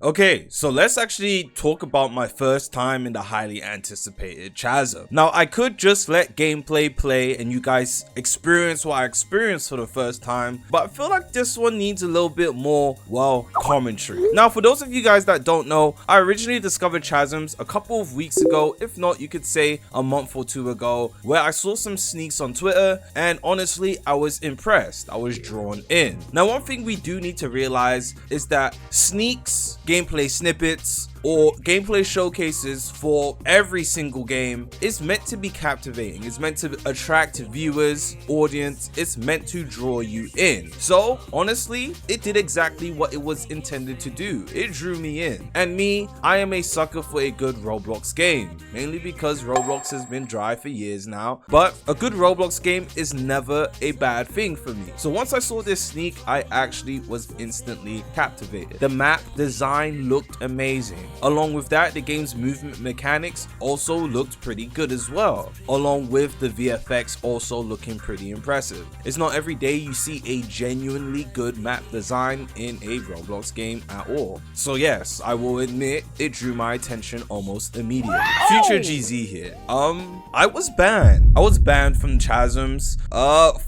Okay, so let's actually talk about my first time in the highly anticipated Chasm. Now, I could just let gameplay play and you guys experience what I experienced for the first time, but I feel like this one needs a little bit more, well, commentary. Now, for those of you guys that don't know, I originally discovered Chasms a couple of weeks ago, if not, you could say a month or two ago, where I saw some sneaks on Twitter, and honestly, I was impressed. I was drawn in. Now, one thing we do need to realize is that sneaks, gameplay snippets, or gameplay showcases for every single game is meant to be captivating. It's meant to attract viewers, audience. It's meant to draw you in. So honestly, it did exactly what it was intended to do. It drew me in. And me, I am a sucker for a good Roblox game, mainly because Roblox has been dry for years now, but a good Roblox game is never a bad thing for me. So once I saw this sneak, I actually was instantly captivated. The map design looked amazing. Along with that, the game's movement mechanics also looked pretty good as well, along with the VFX also looking pretty impressive. It's not every day you see a genuinely good map design in a Roblox game at all. So yes, I will admit it drew my attention almost immediately. Future GZ here. I was banned. I was banned from Chasms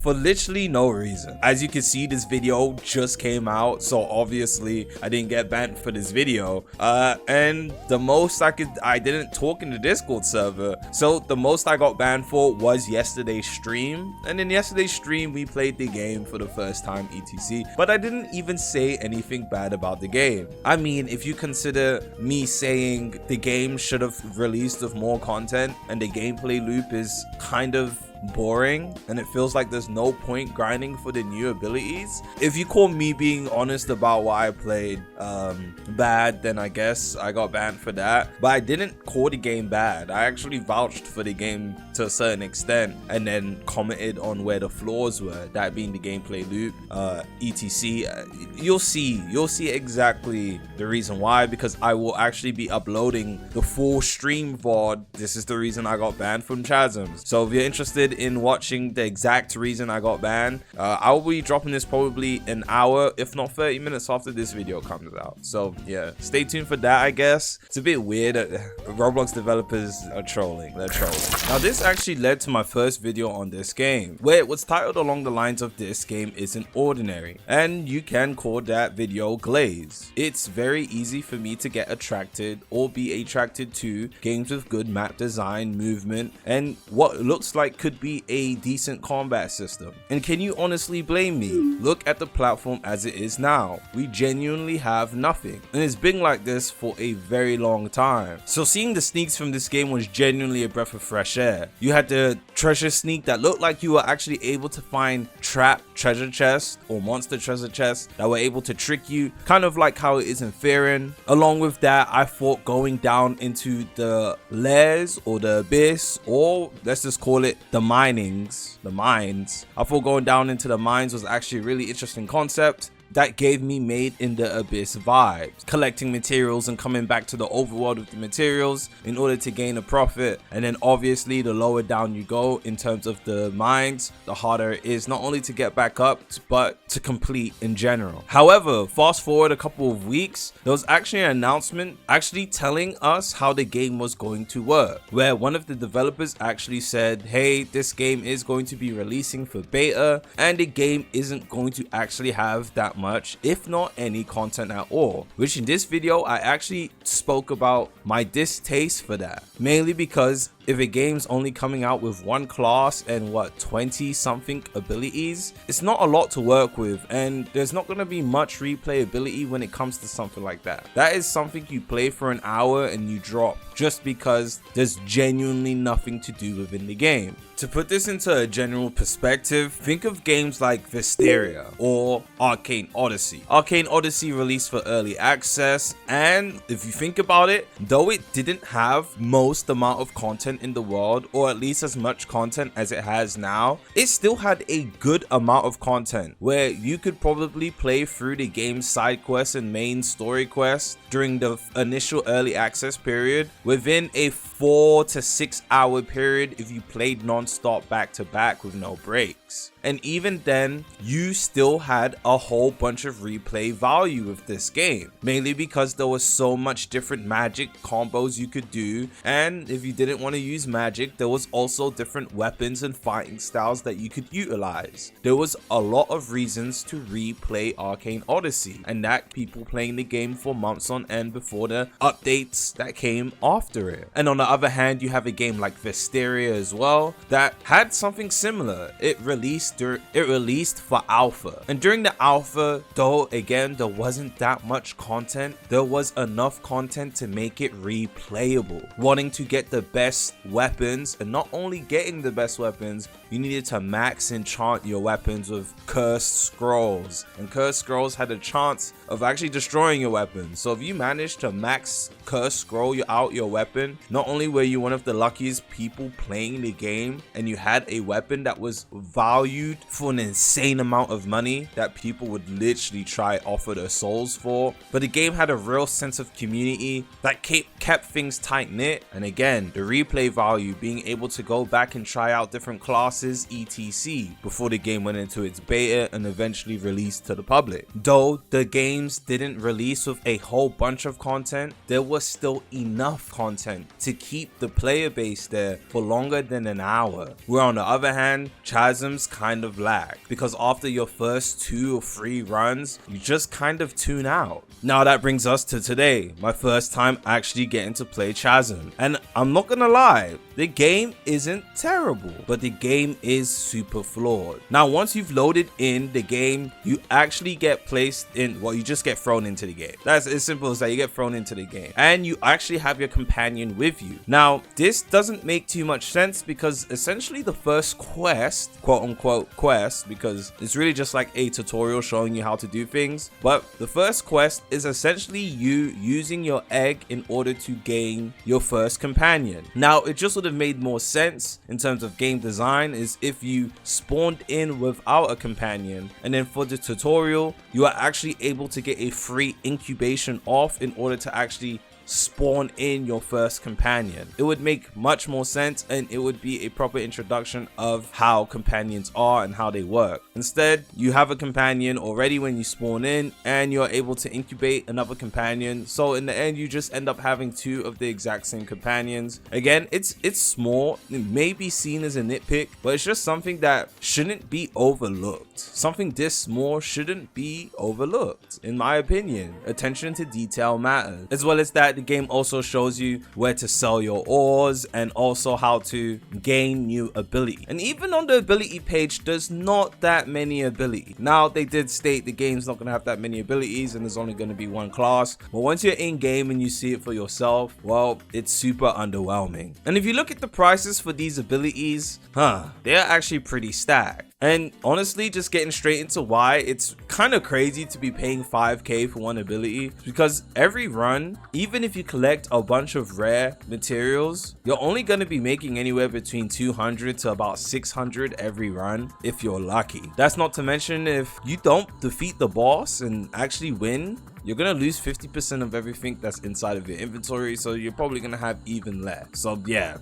for literally no reason. As you can see, this video just came out, so obviously I didn't get banned for this video. And the most I didn't talk in the Discord server, so the most I got banned for was yesterday's stream, and in yesterday's stream we played the game for the first time etc, but I didn't even say anything bad about the game. I mean, if you consider me saying the game should have released with more content and the gameplay loop is kind of boring and it feels like there's no point grinding for the new abilities, if you call me being honest about what I played bad, then I guess I got banned for that. But I didn't call the game bad. I actually vouched for the game to a certain extent and then commented on where the flaws were, that being the gameplay loop, etc. You'll see exactly the reason why, because I will actually be uploading the full stream VOD. This is the reason I got banned from Chasms. So if you're interested in watching the exact reason I got banned, I will be dropping this probably an hour, if not 30 minutes after this video comes out. So yeah, stay tuned for that. I guess it's a bit weird that Roblox developers are trolling. They're trolling. Now this actually led to my first video on this game, where it was titled along the lines of "This game isn't ordinary," and you can call that video Glaze. It's very easy for me to get attracted or be attracted to games with good map design, movement, and what looks like could be a decent combat system. And can you honestly blame me? Look at the platform as it is now. We genuinely have nothing, and it's been like this for a very long time. So seeing the sneaks from this game was genuinely a breath of fresh air. You had the treasure sneak that looked like you were actually able to find trap treasure chests or monster treasure chests that were able to trick you, kind of like how it is in Fearin. Along with that, I thought going down into the layers or the abyss, or let's just call it the mines. I thought going down into the mines was actually a really interesting concept that gave me Made in the Abyss vibes, collecting materials and coming back to the overworld with the materials in order to gain a profit. And then obviously the lower down you go in terms of the mines, the harder it is not only to get back up but to complete in general. However, fast forward a couple of weeks, there was actually an announcement actually telling us how the game was going to work, where one of the developers actually said, hey, this game is going to be releasing for beta and the game isn't going to actually have that much, if not any, content at all, which in this video I actually spoke about my distaste for that, mainly because if a game's only coming out with one class and 20 something abilities, it's not a lot to work with, and there's not going to be much replayability when it comes to something like that. That is something you play for an hour and you drop just because there's genuinely nothing to do within the game. To put this into a general perspective, think of games like Visteria or Arcane Odyssey. Arcane Odyssey released for early access, and if you think about it, though it didn't have most amount of content in the world, or at least as much content as it has now, it still had a good amount of content where you could probably play through the game's side quests and main story quests during the initial early access period within a 4 to 6 hour period if you played non-stop back to back with no breaks. And even then, you still had a whole bunch of replay value with this game, mainly because there was so much different magic combos you could do, and if you didn't want to use magic, there was also different weapons and fighting styles that you could utilize. There was a lot of reasons to replay Arcane Odyssey, and that people playing the game for months on end before the updates that came after it. And on the other hand, you have a game like Visteria as well that had something similar. It released for alpha, and during the alpha, though again there wasn't that much content, there was enough content to make it replayable. Wanting to get the best weapons, and not only getting the best weapons, you needed to max enchant your weapons with cursed scrolls, and cursed scrolls had a chance of actually destroying your weapon. So if you managed to max cursed scroll out your weapon, not only were you one of the luckiest people playing the game, and you had a weapon that was valued for an insane amount of money that people would literally try offer their souls for, but the game had a real sense of community that kept things tight knit. And again, the replay value, being able to go back and try out different classes etc before the game went into its beta and eventually released to the public. Though the games didn't release with a whole bunch of content, there was still enough content to keep the player base there for longer than an hour, where on the other hand, Chasms kind of lagged, because after your first 2 or 3 runs, you just kind of tune out. Now that brings us to today, my first time actually getting to play Chasm, and I'm not gonna lie, the game isn't terrible, but the game is super flawed. Now once you've loaded in the game, you actually get placed in, well, you just get thrown into the game. That's as simple as that. You get thrown into the game and you actually have your companion with you. Now this doesn't make too much sense, because essentially the first quest, quote unquote quest, because it's really just like a tutorial showing you how to do things, but the first quest is essentially you using your egg in order to gain your first companion. Now it just would have made more sense in terms of game design is if you spawned in without a companion, and then for the tutorial you are actually able to get a free incubation off in order to actually spawn in your first companion. It would make much more sense, and it would be a proper introduction of how companions are and how they work. Instead, you have a companion already when you spawn in, and you're able to incubate another companion, so in the end you just end up having 2 of the exact same companions. Again, it's small, it may be seen as a nitpick, but it's just something that shouldn't be overlooked. Something this small shouldn't be overlooked, in my opinion. Attention to detail matters. As well as that, the game also shows you where to sell your ores and also how to gain new ability. And even on the ability page, there's not that many abilities. Now they did state the game's not going to have that many abilities and there's only going to be 1 class, but once you're in game and you see it for yourself, well, it's super underwhelming. And if you look at the prices for these abilities, they're actually pretty stacked. And honestly, just getting straight into why it's kind of crazy to be paying 5k for 1 ability, because every run, even if you collect a bunch of rare materials, you're only going to be making anywhere between 200 to about 600 every run if you're lucky. That's not to mention if you don't defeat the boss and actually win, you're gonna lose 50% of everything that's inside of your inventory, so you're probably gonna have even less. So yeah.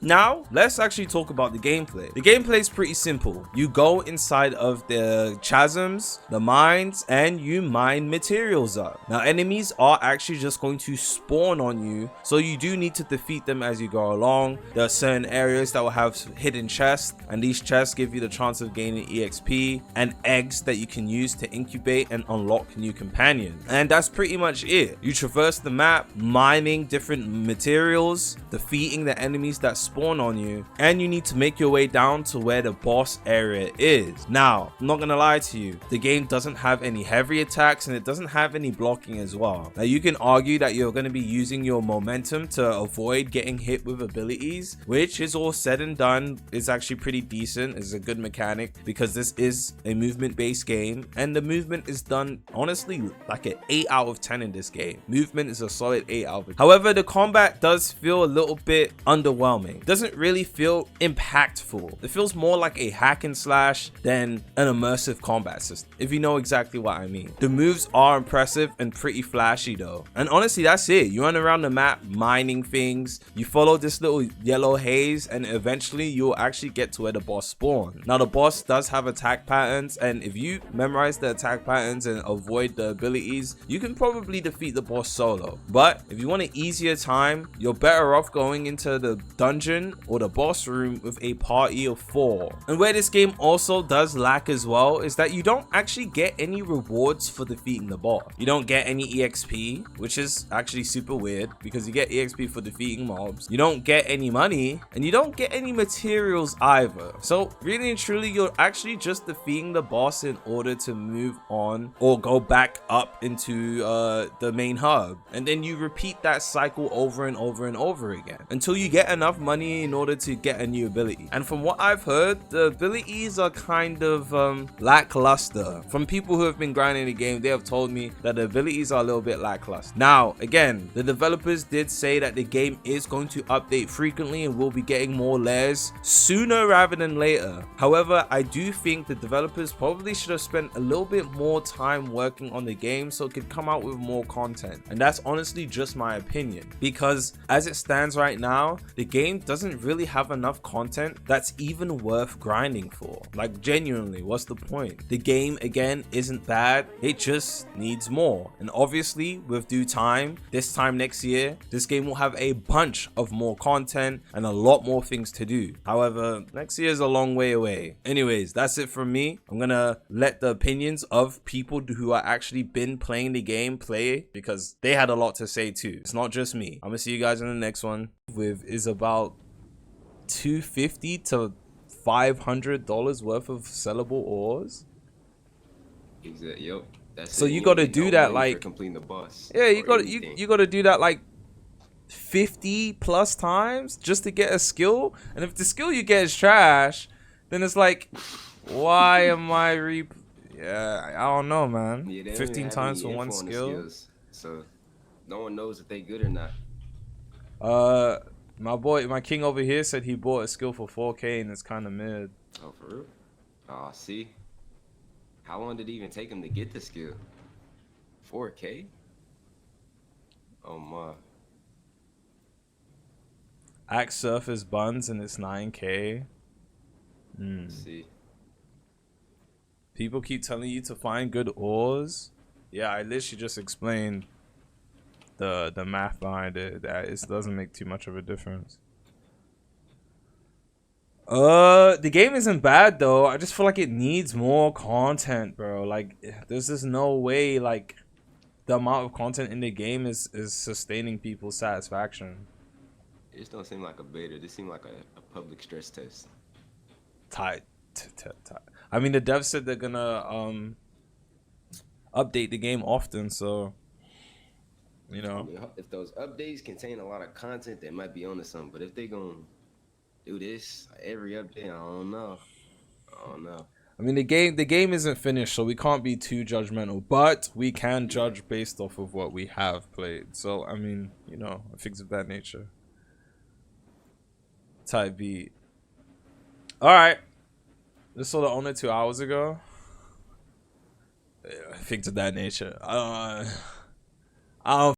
Now let's actually talk about the gameplay. The gameplay is pretty simple. You go inside of the chasms, the mines, and you mine materials up. Now enemies are actually just going to spawn on you, so you do need to defeat them as you go along. There are certain areas that will have hidden chests, and these chests give you the chance of gaining EXP and eggs that you can use to incubate and unlock new companions. And that's pretty much it. You traverse the map, mining different materials, defeating the enemies that spawn on you, and you need to make your way down to where the boss area is. Now, I'm not gonna lie to you, the game doesn't have any heavy attacks and it doesn't have any blocking as well. Now, you can argue that you're gonna be using your momentum to avoid getting hit with abilities, which is all said and done is actually pretty decent. It's a good mechanic because this is a movement-based game, and the movement is done honestly like like an 8 out of 10 in this game. Movement is a solid 8 out of 10. However, the combat does feel a little bit underwhelming. It doesn't really feel impactful. It feels more like a hack and slash than an immersive combat system, if you know exactly what I mean. The moves are impressive and pretty flashy though. And honestly, that's it. You run around the map mining things, you follow this little yellow haze, and eventually you'll actually get to where the boss spawns. Now the boss does have attack patterns, and if you memorize the attack patterns and avoid the abilities, you can probably defeat the boss solo. But if you want an easier time, you're better off going into the dungeon or the boss room with a party of 4. And where this game also does lack as well is that you don't actually get any rewards for defeating the boss. You don't get any EXP, which is actually super weird because you get EXP for defeating mobs. You don't get any money, and you don't get any materials either. So really and truly, you're actually just defeating the boss in order to move on or go back up into the main hub, and then you repeat that cycle over and over and over again until you get enough money in order to get a new ability. And from what I've heard, the abilities are kind of lackluster. From people who have been grinding the game, they have told me that the abilities are a little bit lackluster. Now again, the developers did say that the game is going to update frequently and we'll be getting more layers sooner rather than later. However, I do think the developers probably should have spent a little bit more time working on the game so it could come out with more content. And that's honestly just my opinion, because as it stands right now, the game doesn't really have enough content that's even worth grinding for. Like genuinely, what's the point? The game again isn't bad, it just needs more. And obviously with due time, this time next year, this game will have a bunch of more content and a lot more things to do. However, next year is a long way away. Anyways, that's it from me. I'm gonna let the opinions of people who are actually been playing the game play, because they had a lot to say too. It's not just me. I'm gonna see you guys in the next one. With is about $250 to $500 worth of sellable ores. Exactly. Yep. That's so it. you got to do that like completing the boss. Yeah, you got to do that like 50 plus times just to get a skill. And if the skill you get is trash, then it's like, why am I I don't know, man. Yeah, 15 times for one skill. So no one knows if they good or not. My king over here said he bought a skill for 4K and it's kind of mid. Oh, for real? Oh, see. How long did it even take him to get the skill? 4K? Oh my. Axe surface buns and it's 9K. See. People keep telling you to find good ores. Yeah, I literally just explained the math behind it. That it doesn't make too much of a difference. The game isn't bad though. I just feel like it needs more content, bro. Like there's just no way like the amount of content in the game is sustaining people's satisfaction. It just don't seem like a beta. This seems like a public stress test. Tight. I mean, the devs said they're gonna update the game often, so you know. I mean, if those updates contain a lot of content, that might be onto something. But if they gonna do this every update, I don't know. I mean, the game isn't finished, so we can't be too judgmental, but we can judge based off of what we have played. So I mean, you know, things of that nature. Type beat. All right, this sold only 2 hours ago. Things of that nature. I don't